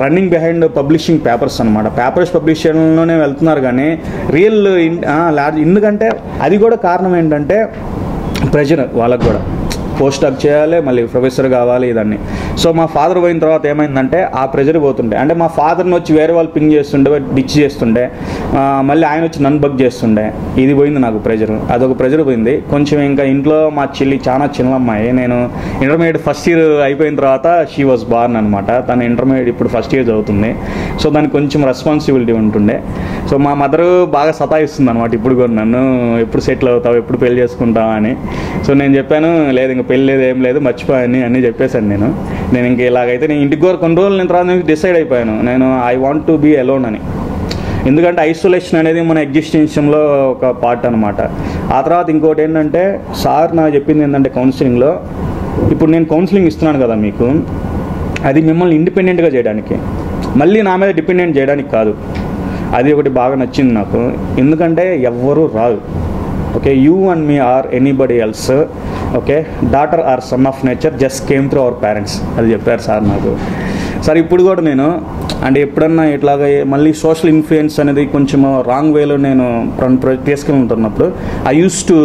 [SPEAKER 1] running behind publishing papers అనమాట. పేపర్స్ పబ్లిషన్లోనే వెళ్తున్నారు కానీ రియల్ ఎందుకంటే అది కూడా కారణం ఏంటంటే ప్రెషర్. వాళ్ళకు కూడా పోస్ట్ డాక్ చేయాలి, మళ్ళీ ప్రొఫెసర్ కావాలి ఇదన్నీ. సో మా ఫాదర్ పోయిన తర్వాత ఏమైందంటే ఆ ప్రెజర్ పోతుండే. అంటే మా ఫాదర్ని వచ్చి వేరే వాళ్ళు పింగ్ చేస్తుండే, డిచ్ చేస్తుండే, మళ్ళీ ఆయన వచ్చి నన్ను బగ్ చేస్తుండే. ఇది పోయింది నాకు ప్రెజర్, అదొక ప్రెజర్ పోయింది. కొంచెం ఇంకా ఇంట్లో మా చెల్లి చాలా చిన్న అమ్మాయి, నేను ఇంటర్మీడియట్ ఫస్ట్ ఇయర్ అయిపోయిన తర్వాత షీ వాజ్ బార్న్ అనమాట. తను ఇంటర్మీడియట్ ఇప్పుడు ఫస్ట్ ఇయర్ చదువుతుంది. సో దానికి కొంచెం రెస్పాన్సిబిలిటీ ఉంటుండే. సో మా మదర్ బాగా సతాయిస్తుంది అనమాట ఇప్పుడు కూడా నన్ను, ఎప్పుడు సెటిల్ అవుతావు, ఎప్పుడు పెళ్లి చేసుకుంటావు అని. సో నేను చెప్పాను లేదు ఇంకా పెళ్ళి లేదు ఏం లేదు మర్చిపోయాని అన్నీ చెప్పేశాను. నేను ఇంక ఇలాగైతే నేను ఇంటికి కూడా కొన్ని రోజులు తర్వాత నేను డిసైడ్ అయిపోయాను, నేను I want to be alone అని. ఎందుకంటే ఐసోలేషన్ అనేది మన ఎగ్జిస్టెన్షన్లో ఒక పార్ట్ అనమాట. ఆ తర్వాత ఇంకోటి ఏంటంటే సార్ నాకు చెప్పింది ఏంటంటే కౌన్సిలింగ్లో, ఇప్పుడు నేను కౌన్సిలింగ్ ఇస్తున్నాను కదా మీకు, అది మిమ్మల్ని ఇండిపెండెంట్గా చేయడానికి, మళ్ళీ నా మీద డిపెండెంట్ చేయడానికి కాదు. అది ఒకటి బాగా నచ్చింది నాకు. ఎందుకంటే ఎవ్వరూ రాదు. Okay, you and me are anybody else. Okay, daughter or son of nature just came through our parents. అది చెప్పారు సార్ నాకు. సార్ ఇప్పుడు కూడా నేను అంటే ఎప్పుడన్నా ఇట్లాగ మళ్ళీ సోషల్ ఇన్ఫ్లుయెన్స్ అనేది కొంచెం రాంగ్ వేలో నేను తీసుకెళ్తున్నప్పుడు I use to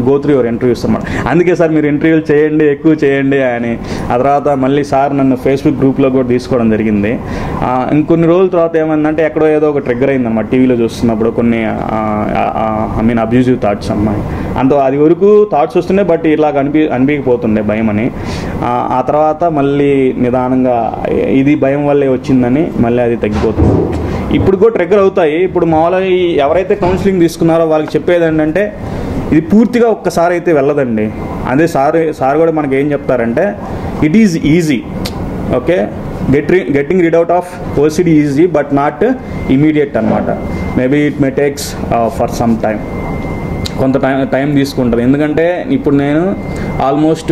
[SPEAKER 1] go through your interviews అన్నమాట. అందుకే సార్ మీరు ఇంటర్వ్యూలు చేయండి, ఎక్కువ చేయండి అని. ఆ తర్వాత మళ్ళీ సార్ నన్ను ఫేస్బుక్ గ్రూప్లో కూడా తీసుకోవడం జరిగింది. ఇంకొన్ని రోజుల తర్వాత ఏమైందంటే ఎక్కడో ఏదో ఒక ట్రిగ్గర్ అయిందన్నమాట. టీవీలో చూస్తున్నప్పుడు కొన్ని అబ్యూజివ్ థాట్స్ అమ్మాయి అది వరకు థాట్స్ వస్తున్నాయి, బట్ ఇలాగ అనిపించకపోతుండే భయం అని. ఆ తర్వాత మళ్ళీ నిదానంగా ఇది భయం వల్లే వచ్చిందని మళ్ళీ అది తగ్గిపోతుంది. ఇప్పుడు కూడా ట్రిగ్గర్ అవుతాయి. ఇప్పుడు మామూలుగా ఎవరైతే కౌన్సిలింగ్ తీసుకున్నారో వాళ్ళకి చెప్పేది ఏంటంటే ఇది పూర్తిగా ఒక్కసారి అయితే వెళ్ళదండి. అదే సార్ కూడా మనకి ఏం చెప్తారంటే it is easy. Okay, getting rid out of OCD easy but not immediate అనమాట. Maybe it may takes for some time, కొంత టైం తీసుకుంటుంది. ఎందుకంటే ఇప్పుడు నేను ఆల్మోస్ట్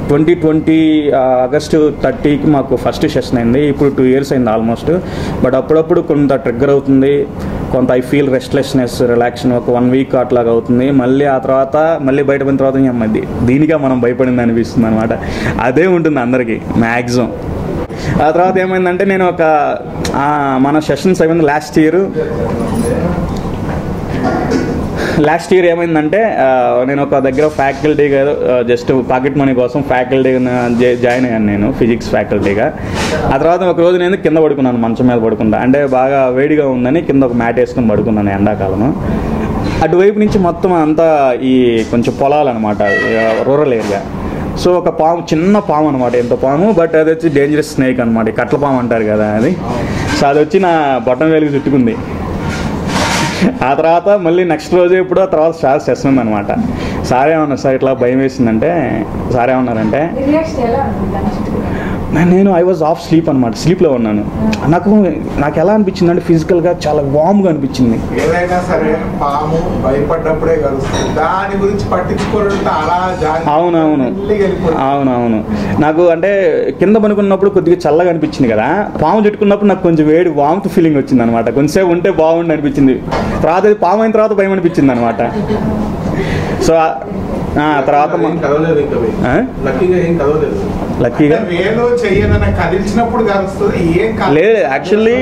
[SPEAKER 1] 2020 ఆగస్టు 30కి మాకు ఫస్ట్ సెషన్ అయింది. ఇప్పుడు 2 years అయింది ఆల్మోస్ట్. బట్ అప్పుడప్పుడు కొంత ట్రిగ్గర్ అవుతుంది, కొంత ఐ ఫీల్ రెస్ట్లెస్నెస్, రిలాక్షన్ ఒక 1 week అట్లాగా అవుతుంది. మళ్ళీ ఆ తర్వాత మళ్ళీ బయటపడిన తర్వాత దీనిగా మనం భయపడింది అనిపిస్తుంది అనమాట. అదే ఉంటుంది అందరికీ మ్యాక్సిమం. ఆ తర్వాత ఏమైందంటే నేను మన సెషన్స్ అయిపోయింది లాస్ట్ ఇయర్ ఏమైందంటే నేను ఒక దగ్గర ఫ్యాకల్టీగా జస్ట్ పాకెట్ మనీ కోసం ఫ్యాకల్టీగా జాయిన్ అయ్యాను నేను, ఫిజిక్స్ ఫ్యాకల్టీగా. ఆ తర్వాత ఒక రోజు నేను కింద పడుకున్నాను, మంచం మీద పడుకుంటా. అంటే బాగా వేడిగా ఉందని కింద ఒక మ్యాట్ వేసుకొని పడుకున్నాను ఎండాకాలము. అటువైపు నుంచి మొత్తం అంతా ఈ కొంచెం పొలాలన్నమాట, రూరల్ ఏరియా. సో ఒక పాము, చిన్న పాము అనమాట, ఎంత పాము, బట్ అది వచ్చి డేంజరస్ స్నేక్ అనమాట, కట్ల పాము అంటారు కదా అది. సో అది వచ్చి నా బొట్టం వేలుగు చుట్టుకుంది. ఆ తర్వాత మళ్ళీ నెక్స్ట్ రోజు ఇప్పుడు తర్వాత స్టార్ట్ చేస్తుంది అనమాట. సార్ ఏమన్నారు, సార్ ఇట్లా భయం వేసిందంటే సార్ ఏమన్నారంటే నేను ఐ వాజ్ ఆఫ్ స్లీప్ అనమాట, స్లీప్లో ఉన్నాను. నాకు ఎలా అనిపించింది అంటే ఫిజికల్గా చాలా వామ్గా అనిపించింది.
[SPEAKER 2] ఏదైనా సరే పాము భయపడ్డప్పుడే కలుస్తుంది, దాని గురించి పట్టించుకోవడం అలా.
[SPEAKER 1] అవునవును నాకు అంటే కింద పనుకున్నప్పుడు కొద్దిగా చల్లగా అనిపించింది కదా, పాము చుట్టుకున్నప్పుడు నాకు కొంచెం వేడి వామ్త్ ఫీలింగ్ వచ్చింది అనమాట. కొంచెంసేపు ఉంటే బాగుండి అనిపించింది. తర్వాత పాము అయిన తర్వాత భయం అనిపించింది అనమాట. సో తర్వాత లక్కీగా
[SPEAKER 2] వేలు చెయ్యనన్న కదిలిచినప్పుడు కలుస్తుంది, ఏం
[SPEAKER 1] లేదు యాక్చువల్లీ.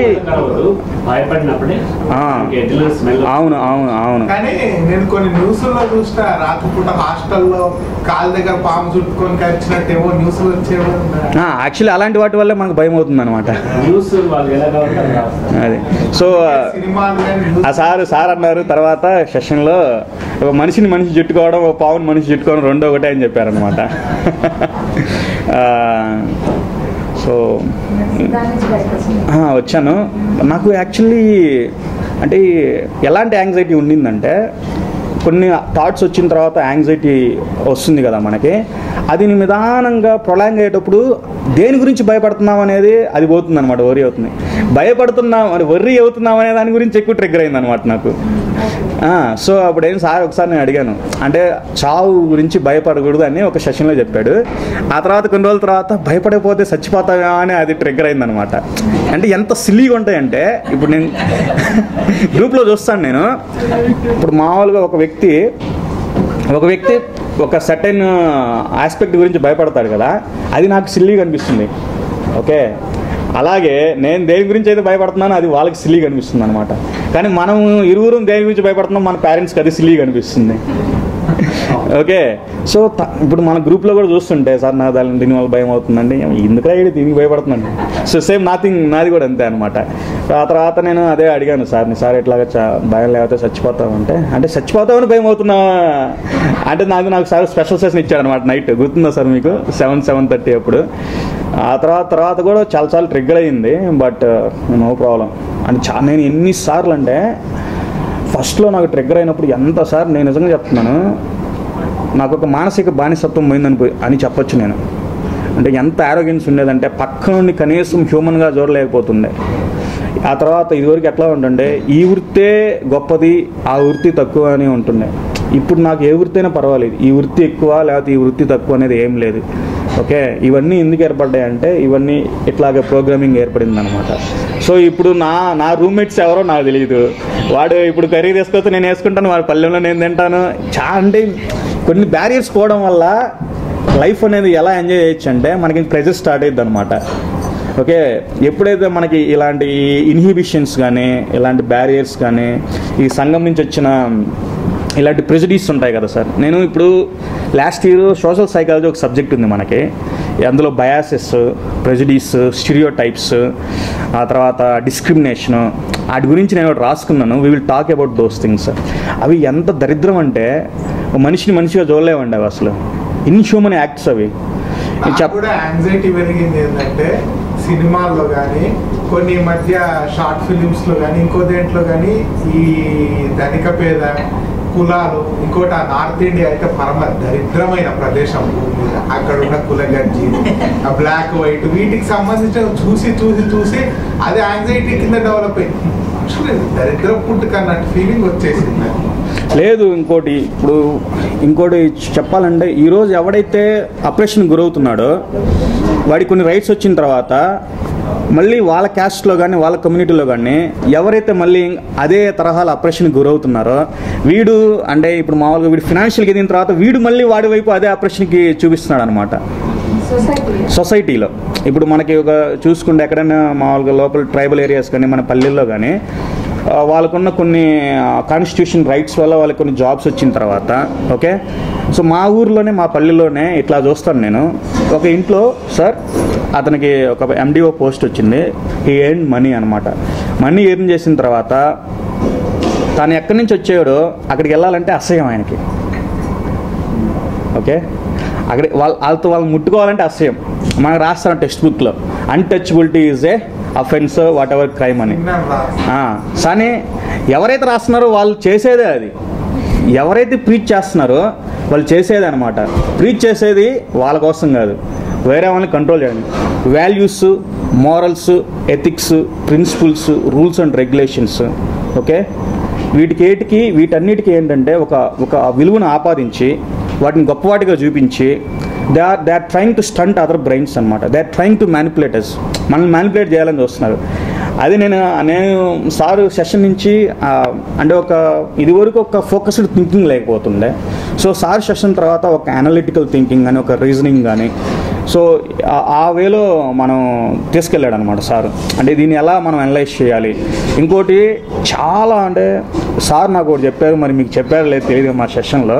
[SPEAKER 1] అవును అవును అవును.
[SPEAKER 2] కానీ నేను కొన్ని న్యూస్లో చూస్తా, రాత్రిపూట హాస్టల్లో కాలు దగ్గర పాము చుట్టుకొని కరిచినట్టేమో న్యూస్లు వచ్చేవో.
[SPEAKER 1] యాక్చువల్లీ అలాంటి వాటి వల్ల మనకు భయం అవుతుంది అనమాట. అది సో సార్ అన్నారు తర్వాత సెషన్లో, ఒక మనిషి చుట్టుకోవడం, ఒక పావుని మనిషి చుట్టుకోవడం రెండో ఒకటే అని చెప్పారనమాట. సో వచ్చాను. నాకు యాక్చువల్లీ అంటే ఎలాంటి యాంగ్జైటీ ఉండిందంటే, కొన్ని థాట్స్ వచ్చిన తర్వాత యాంగ్జైటీ వస్తుంది కదా మనకి, అది నిదానంగా ప్రొలాంగ్ అయ్యేటప్పుడు దేని గురించి భయపడుతున్నాం అనేది అది పోతుంది అనమాట, వరి అవుతుంది. భయపడుతున్నాం అని వర్రీ అవుతున్నాం అనే దాని గురించి ఎక్కువ ట్రిగ్గర్ అయింది అనమాట నాకు. సో అప్పుడు ఒకసారి నేను అడిగాను, అంటే చావు గురించి భయపడకూడదు అని ఒక సెషన్లో చెప్పాడు. ఆ తర్వాత కొన్ని రోజుల తర్వాత భయపడకపోతే చచ్చిపోతావా అని అది ట్రిగ్గర్ అయిందనమాట. అంటే ఎంత సిల్లీగా ఉంటాయంటే, ఇప్పుడు నేను గ్రూప్లో చూస్తాను నేను, ఇప్పుడు మామూలుగా ఒక వ్యక్తి ఒక సర్టెన్ ఆస్పెక్ట్ గురించి భయపడతాడు కదా, అది నాకు సిల్లీగా అనిపిస్తుంది. ఓకే, అలాగే నేను దేని గురించి అయితే భయపడుతున్నానో అది వాళ్ళకి సిల్లీగా అనిపిస్తుంది అనమాట. కానీ మనం ఇరువురం దేని గురించి భయపడుతున్నాం, మన పేరెంట్స్కి అది సిల్లీగా అనిపిస్తుంది. ఓకే, సో ఇప్పుడు మన గ్రూప్లో కూడా చూస్తుంటే, సార్ నాకు దీనివల్ల భయం అవుతుందండి, ఎందుకు దీనికి భయపడుతున్నాను. సో సేమ్ నాది కూడా అంతే అనమాట. ఆ తర్వాత నేను అదే అడిగాను సార్ ఇట్లాగా భయం లేకపోతే చచ్చిపోతామంటే, అంటే చచ్చిపోతామని భయం అవుతున్నా అంటే నాకు సార్ స్పెషల్ సెషన్ ఇచ్చాడు అనమాట నైట్. గుర్తుందా సార్ మీకు? 7:30 అప్పుడు. ఆ తర్వాత కూడా చాలా ట్రిగ్గర్ అయ్యింది, బట్ నో ప్రాబ్లం. అంటే నేను ఎన్నిసార్లు అంటే, ఫస్ట్లో నాకు ట్రిగ్గర్ అయినప్పుడు ఎంతసార్లు, నేను నిజంగా చెప్తున్నాను, నాకు ఒక మానసిక బానిసత్వం పోయిందని చెప్పొచ్చు నేను. అంటే ఎంత ఆరోగ్యన్స్ ఉండేదంటే, పక్క నుండి కనీసం హ్యూమన్గా చూడలేకపోతుండే. ఆ తర్వాత ఇదివరకు ఎట్లా ఉంటుండే, ఈ వృత్తే గొప్పది, ఆ వృత్తి తక్కువ అని ఉంటుండే. ఇప్పుడు నాకు ఏ వృత్తి అయినా పర్వాలేదు, ఈ వృత్తి ఎక్కువ లేకపోతే ఈ వృత్తి తక్కువ అనేది ఏం లేదు. ఓకే, ఇవన్నీ ఎందుకు ఏర్పడ్డాయంటే, ఇవన్నీ ఇట్లాగే ప్రోగ్రామింగ్ ఏర్పడింది అనమాట. సో ఇప్పుడు నా రూమ్మేట్స్ ఎవరో నాకు తెలియదు. వాడు ఇప్పుడు కర్రీ తీసుకొస్తే నేను వేసుకుంటాను, వాడి పల్లెంలో నేను తింటాను. అంటే కొన్ని బ్యారియర్స్ పోవడం వల్ల లైఫ్ అనేది ఎలా ఎంజాయ్ చేయొచ్చు అంటే, మనకి ప్రెజర్ స్టార్ట్ అయ్యిద్ది అనమాట. ఓకే, ఎప్పుడైతే మనకి ఇలాంటి ఇన్హిబిషన్స్ కానీ, ఇలాంటి బ్యారియర్స్ కానీ, ఈ సంఘం నుంచి వచ్చిన ఇలాంటి ప్రెజుడీస్ ఉంటాయి కదా సార్. నేను ఇప్పుడు లాస్ట్ ఇయర్ సోషల్ సైకాలజీ ఒక సబ్జెక్ట్ ఉంది మనకి. అందులో బయాసెస్, ప్రెజుడీస్, స్టీరియోటైప్స్, ఆ తర్వాత డిస్క్రిమినేషను, వాటి గురించి నేను రాసుకున్నాను. We will talk about those things. అవి ఎంత దరిద్రం అంటే, మనిషిగా చూడలేవండి అవి అసలు. ఇన్హ్యూమన్ యాక్ట్స్ అవి.
[SPEAKER 2] కూడా యాంగ్జైటీ పెరిగింది ఏంటంటే, సినిమాల్లో కానీ, కొన్ని మధ్య షార్ట్ ఫిలిమ్స్లో కానీ, ఇంకో దేంట్లో కానీ, ఈ ధనిక పేద కులాలు, ఇంకోటి ఆ నార్త్ ఇండియా అయితే పరమ దరిద్రమైన ప్రదేశం భూమి మీద, అక్కడ ఉన్న కులగజ్జి, ఆ బ్లాక్ వైట్, వీటికి సంబంధించిన చూసి అది యాంగ్జైటీ కింద డెవలప్ అయింది. దరిద్ర పుట్టుక అన్నట్టు ఫీలింగ్ వచ్చేసింది.
[SPEAKER 1] లేదు, ఇంకోటి చెప్పాలంటే, ఈరోజు ఎవడైతే అప్రెషన్ గురవుతున్నాడో వాడికి కొన్ని రైట్స్ వచ్చిన తర్వాత మళ్ళీ వాళ్ళ క్యాస్ట్లో కానీ, వాళ్ళ కమ్యూనిటీలో కానీ ఎవరైతే మళ్ళీ అదే తరహాల అప్రెషన్కి గురవుతున్నారో, వీడు అంటే ఇప్పుడు మామూలుగా వీడు ఫినాన్షియల్కి ఎదిగిన తర్వాత వీడు మళ్ళీ వాడి వైపు అదే అప్రెషన్కి చూపిస్తున్నాడు అనమాట సొసైటీలో. ఇప్పుడు మనకి ఒక చూసుకుంటే ఎక్కడైనా మామూలుగా లోపల ట్రైబల్ ఏరియాస్ కానీ, మన పల్లెల్లో కానీ, వాళ్ళకున్న కొన్ని కాన్స్టిట్యూషన్ రైట్స్ వల్ల వాళ్ళకి కొన్ని జాబ్స్ వచ్చిన తర్వాత, ఓకే, సో మా ఊర్లోనే, మా పల్లెల్లోనే ఇట్లా చూస్తాను నేను. ఒక ఇంట్లో సార్ అతనికి ఒక MDO పోస్ట్ వచ్చింది. హీ ఎర్న్ మనీ అనమాట. మనీ ఎర్న్ చేసిన తర్వాత తను ఎక్కడి నుంచి వచ్చాడో అక్కడికి వెళ్ళాలంటే అసహ్యం ఆయనకి. ఓకే, అక్కడ వాళ్ళని ముట్టుకోవాలంటే అసహ్యం. మనకు రాస్తాం టెక్స్ట్ బుక్లో, untouchability is a offence what ever crime అని. కానీ ఎవరైతే రాస్తున్నారో వాళ్ళు చేసేదే అది. ఎవరైతే ప్రీచ్ చేస్తున్నారో వాళ్ళు చేసేది అనమాట. ప్రీచ్ చేసేది వాళ్ళ కోసం కాదు, వేరే వాళ్ళని కంట్రోల్ చేయండి. Values, morals, ethics, principles, rules and regulations, okay, వీటన్నిటికీ ఏంటంటే ఒక విలువను ఆపాదించి వాటిని గొప్పవాటిగా చూపించి they are trying to stunt other brains అనమాట. They are trying to manipulate us. మనల్ని మ్యానిపులేట్ చేయాలని చూస్తున్నారు. అది నేను సారు సెషన్ నుంచి అంటే ఇదివరకు ఒక ఫోకస్డ్ థింకింగ్ లేకపోతుండే. సో సార్ సెషన్ తర్వాత ఒక అనలిటికల్ థింకింగ్ కానీ ఒక రీజనింగ్ కానీ సో ఆ వేలో మనం తీసుకెళ్ళాడు అనమాట సార్. అంటే దీన్ని ఎలా మనం అనలైజ్ చేయాలి. ఇంకోటి చాలా అంటే సార్ నాకు ఒకటి చెప్పారు, మరి మీకు చెప్పారో లేదు తెలియదు మా సెషన్లో.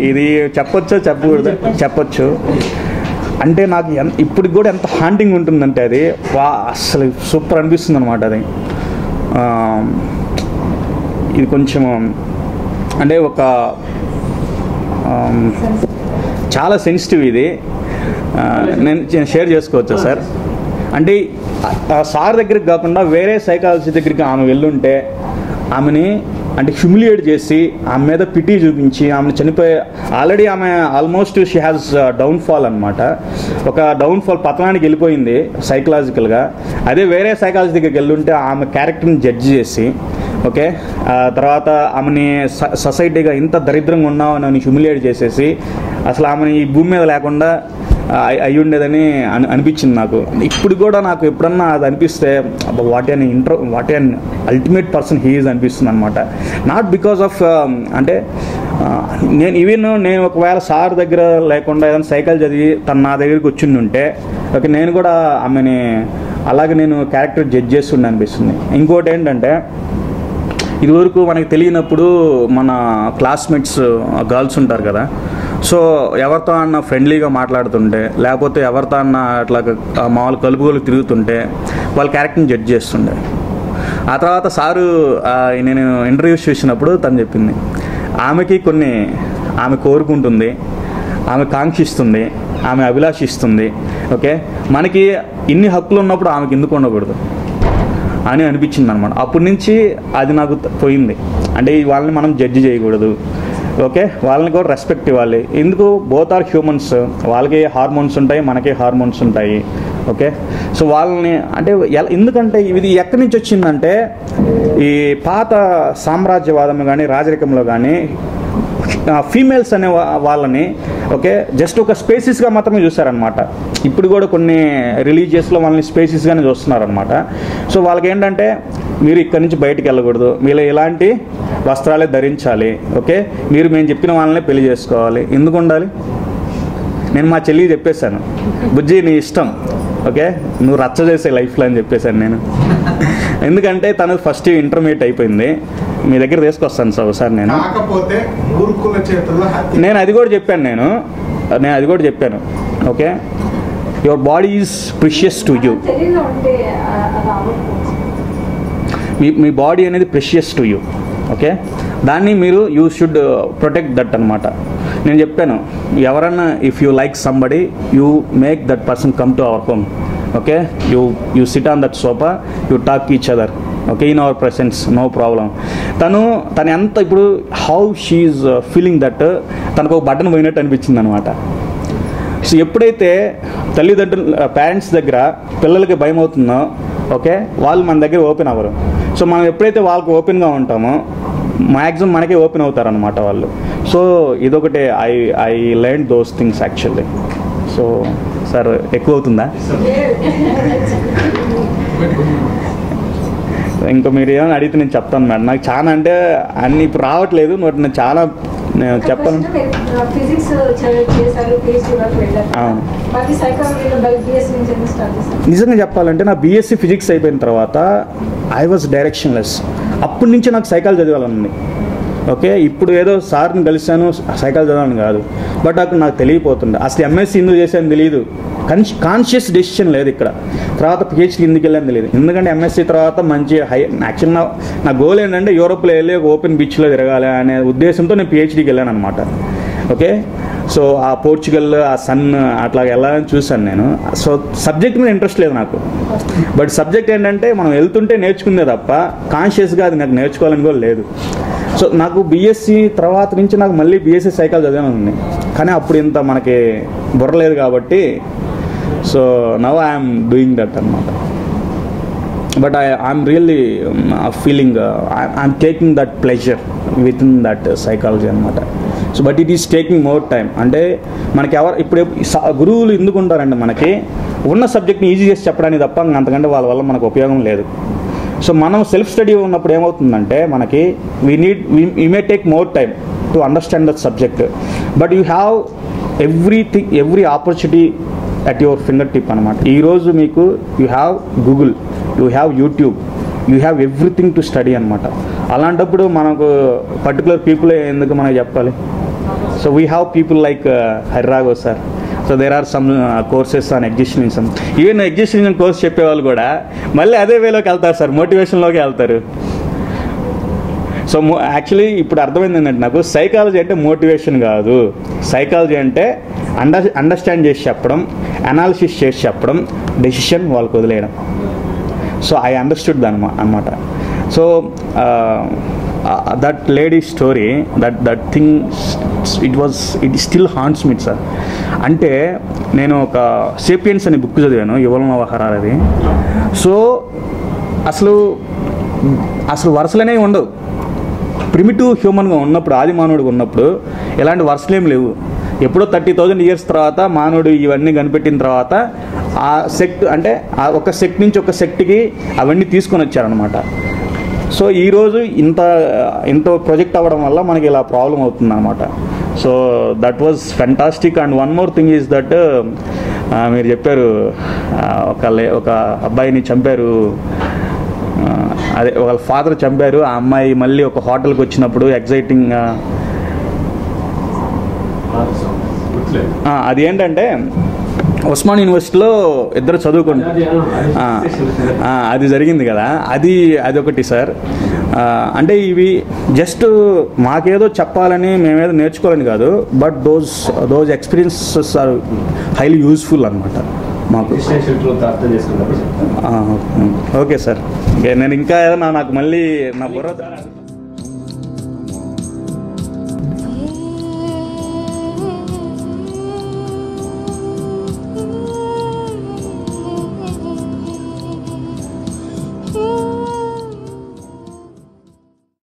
[SPEAKER 1] ఇది చెప్పొచ్చో చెప్పకూడదు, చెప్పొచ్చు. అంటే నాకు ఇప్పటికి కూడా ఎంత హాంటింగ్ ఉంటుందంటే అది అసలు సూపర్ అనిపిస్తుంది అనమాట. అది ఇది కొంచెం అంటే ఒక చాలా సెన్సిటివ్ ఇది. నేను షేర్ చేసుకోవచ్చా సార్? అంటే సార్ దగ్గరికి కాకుండా వేరే సైకాలజీ దగ్గరికి ఆమె వెళ్ళుంటే ఆమెని అంటే హ్యూమిలియేట్ చేసి ఆమె మీద పిటీ చూపించి ఆమెను చనిపోయే ఆల్రెడీ ఆమె ఆల్మోస్ట్ షీ హ్యాస్ డౌన్ఫాల్ అనమాట. ఒక డౌన్ఫాల్ పతనానికి వెళ్ళిపోయింది సైకలాజికల్గా. అదే వేరే సైకాలజీ దగ్గరికి వెళ్ళుంటే ఆమె క్యారెక్టర్ని జడ్జ్ చేసి ఓకే తర్వాత ఆమెని సొసైటీగా ఇంత దరిద్రంగా ఉన్నావు అని హ్యూమిలియేట్ చేసేసి అసలు ఆమెని ఈ భూమి మీద లేకుండా అయి ఉండేదని అనిపించింది నాకు. ఇప్పుడు కూడా నాకు ఎప్పుడన్నా అది అనిపిస్తే what and ultimate person he is అనిపిస్తుంది అనమాట. నాట్ బికాస్ ఆఫ్ అంటే నేను ఒకవేళ సార్ దగ్గర లేకుండా ఏదైనా సైకిల్ చదివి తను నా దగ్గరికి వచ్చింది ఉంటే ఓకే నేను కూడా ఆమెని అలాగే నేను క్యారెక్టర్ జడ్జ్ చేస్తుండే అనిపిస్తుంది. ఇంకోటి ఏంటంటే ఇదివరకు మనకి తెలియనప్పుడు మన క్లాస్మేట్స్ గర్ల్స్ ఉంటారు కదా, సో ఎవరితో అన్న ఫ్రెండ్లీగా మాట్లాడుతుంటే లేకపోతే ఎవరితో అన్న అట్లా మామూలు కలుపుగోలు తిరుగుతుంటే వాళ్ళ క్యారెక్టర్ని జడ్జ్ చేస్తుండే. ఆ తర్వాత సారు నేను ఇంటర్వ్యూస్ చూసినప్పుడు తను చెప్పింది ఆమె కోరుకుంటుంది, ఆమె కాంక్షిస్తుంది, ఆమె అభిలాషిస్తుంది. ఓకే మనకి ఇన్ని హక్కులు ఉన్నప్పుడు ఆమెకి ఎందుకు ఉండకూడదు అని అనిపించింది అనమాట. అప్పటి నుంచి అది నాకు పోయింది. అంటే వాళ్ళని మనం జడ్జి చేయకూడదు, ఓకే వాళ్ళని కూడా రెస్పెక్ట్ ఇవ్వాలి. ఎందుకు బోత్ ఆర్ హ్యూమన్స్, వాళ్ళకి హార్మోన్స్ ఉంటాయి, మనకి హార్మోన్స్ ఉంటాయి. ఓకే సో వాళ్ళని అంటే ఎందుకంటే ఇది ఎక్కడి నుంచి వచ్చిందంటే ఈ పాత సామ్రాజ్యవాదం కానీ రాజరికంలో కానీ ఫీమేల్స్ అనే వాళ్ళని ఓకే జస్ట్ ఒక స్పేసెస్గా మాత్రమే చూస్తారనమాట. ఇప్పుడు కూడా కొన్ని రిలీజియస్లో వాళ్ళని స్పేసెస్గానే చూస్తున్నారనమాట. సో వాళ్ళకి ఏంటంటే మీరు ఇక్కడి నుంచి బయటికి వెళ్ళకూడదు, మీరు ఇలాంటి వస్త్రాలే ధరించాలి, ఓకే మేము చెప్పిన వాళ్ళనే పెళ్లి చేసుకోవాలి. ఎందుకు ఉండాలి? నేను మా చెల్లికి చెప్పేశాను, బుజ్జి నీ ఇష్టం, ఓకే నువ్వు రచ్చ చేసే లైఫ్లో అని చెప్పేశాను నేను. ఎందుకంటే తను ఫస్ట్ ఇంటర్మీడియట్ అయిపోయింది, మీ దగ్గర తీసుకొస్తాను సార్ నేను. నేను అది కూడా చెప్పాను okay your body is precious to you, me body అనేది ప్రెషియస్ టు యూ. ఓకే దాన్ని మీరు యూ షుడ్ ప్రొటెక్ట్ దట్ అనమాట. నేను చెప్పాను ఎవరన్నా if you like somebody you make that person come to our home. Okay you sit on that sofa, you talk each other, okay in our presence, no problem. తను ఎంత ఇప్పుడు how she feeling that తనకు ఒక button పోయినట్టు అనిపించింది అనమాట. So ఎప్పుడైతే తల్లిదండ్రులు పేరెంట్స్ దగ్గర పిల్లలకి భయం అవుతుందో ఓకే వాళ్ళు మన దగ్గర ఓపెన్ అవ్వరు. సో మనం ఎప్పుడైతే వాళ్ళకి ఓపెన్గా ఉంటామో మ్యాక్సిమం మనకే ఓపెన్ అవుతారనమాట వాళ్ళు. సో ఇదొకటి I learn those things actually. So sir ఎక్కువ అవుతుందా? ఇంకా మీరు ఏమైనా అడిగితే నేను చెప్తాను మేడం. నాకు చాలా అంటే అన్ని ఇప్పుడు రావట్లేదు, నేను చాలా చెప్పాను. నిజంగా చెప్పాలంటే నా బీఎస్సీ ఫిజిక్స్ అయిపోయిన తర్వాత ఐ వాజ్ డైరెక్షన్లెస్. అప్పటి నుంచి నాకు సైకాలజీ చదవాలని. ఓకే ఇప్పుడు ఏదో సార్ని కలిశాను సైకాలజీ చదవాలని కాదు, బట్ అక్కడ నాకు తెలియపోతుండే. అసలు ఎంఎస్సీ ఎందుకు చేశాను తెలియదు, కాన్షియస్ డెసిషన్ లేదు ఇక్కడ. తర్వాత పిహెచ్డీ ఎందుకు వెళ్ళని తెలియదు, ఎందుకంటే ఎంఎస్సీ తర్వాత మంచి యాక్చువల్ నా గోల్ ఏంటంటే యూరోప్లో వెళ్ళి ఒక ఓపెన్ బీచ్లో తిరగాలి అనే ఉద్దేశంతో నేను పిహెచ్డీకి వెళ్ళాను అనమాట. ఓకే సో ఆ పోర్చుగల్ ఆ సన్ అట్లా వెళ్ళాలని చూశాను నేను. సో సబ్జెక్ట్ మీద ఇంట్రెస్ట్ లేదు నాకు, బట్ సబ్జెక్ట్ ఏంటంటే మనం వెళ్తుంటే నేర్చుకుందే తప్ప కాన్షియస్గా అది నాకు నేర్చుకోవాలని కూడా లేదు. సో నాకు బీఎస్సీ తర్వాత నుంచి నాకు మళ్ళీ బీఎస్సీ సైకాలజీ చదివాను ఉంది, కానీ అప్పుడు ఇంత మనకి బుర్ర లేదు కాబట్టి so now I'm doing that అనమాట. But I'm really feeling I'm taking that pleasure with in that psychology అనమాట. So but it is taking more time. అంటే మనకి ఇప్పుడు గురువులు ఎందుకు ఉంటారంటే మనకి ఉన్న సబ్జెక్ట్ని ఈజీ చేసి చెప్పడానికి తప్ప అంతకంటే వాళ్ళ వల్ల మనకు ఉపయోగం లేదు. సో మనం సెల్ఫ్ స్టడీ ఉన్నప్పుడు ఏమవుతుందంటే మనకి we may take more time to understand that subject, but you have every opportunity at your finger tip అనమాట. ఈరోజు మీకు you have Google, you have YouTube, you have everything to study అనమాట. అలాంటప్పుడు మనకు particular people ఎందుకు మనకు చెప్పాలి? So we have people like Hariraghav sir. So there are some courses on existentialism. Even existentialism course చెప్పేవాళ్ళు కూడా మళ్ళీ అదే వేలోకి వెళ్తారు సార్, మోటివేషన్లోకి వెళ్తారు. సో యాక్చువల్లీ ఇప్పుడు అర్థమైంది ఏంటంటే నాకు, సైకాలజీ అంటే మోటివేషన్ కాదు. సైకాలజీ అంటే అండర్స్టాండ్ చేసి చెప్పడం, అనాలిసిస్ చేసి చెప్పడం, డెసిషన్ వాళ్ళకి వదిలేయడం. సో ఐ అండర్స్టూడ్ అనమాట. So that lady story, that thing it still haunts me sir. అంటే నేను ఒక సేపియన్స్ అనే బుక్ చదివాను, యువల్ నోవా హరారీ. సో అసలు వరుసలనే ఉండవు. ప్రిమిటివ్ హ్యూమన్గా ఉన్నప్పుడు, ఆది మానవుడిగా ఉన్నప్పుడు ఎలాంటి వరుసలు ఏం లేవు. ఎప్పుడో 30,000 years తర్వాత మానవుడు ఇవన్నీ కనిపెట్టిన తర్వాత ఆ సెక్ట్, అంటే ఆ ఒక సెక్ట్ నుంచి ఒక సెక్ట్కి అవన్నీ తీసుకొని వచ్చారనమాట. సో ఈరోజు ఇంత ప్రొజెక్ట్ అవ్వడం వల్ల మనకి ఇలా ప్రాబ్లం అవుతుంది అనమాట. So that was fantastic. And one more thing is that, మీరు చెప్పారు ఒక అబ్బాయిని చంపారు, అదే వాళ్ళ ఫాదర్ చంపారు, ఆ అమ్మాయి మళ్ళీ ఒక హోటల్కి వచ్చినప్పుడు ఎగ్జైటింగ్గా, అది ఏంటంటే ఉస్మాన్ యూనివర్సిటీలో ఇద్దరు చదువుకుంటారు, అది జరిగింది కదా, అది ఒకటి సార్. అంటే ఇవి జస్ట్ మాకేదో చెప్పాలని, మేమేదో నేర్చుకోవాలని కాదు, but those experiences are highly useful అనమాట మాకు. ఓకే సార్, నేను ఇంకా ఏదైనా నాకు మళ్ళీ నా బుర్ర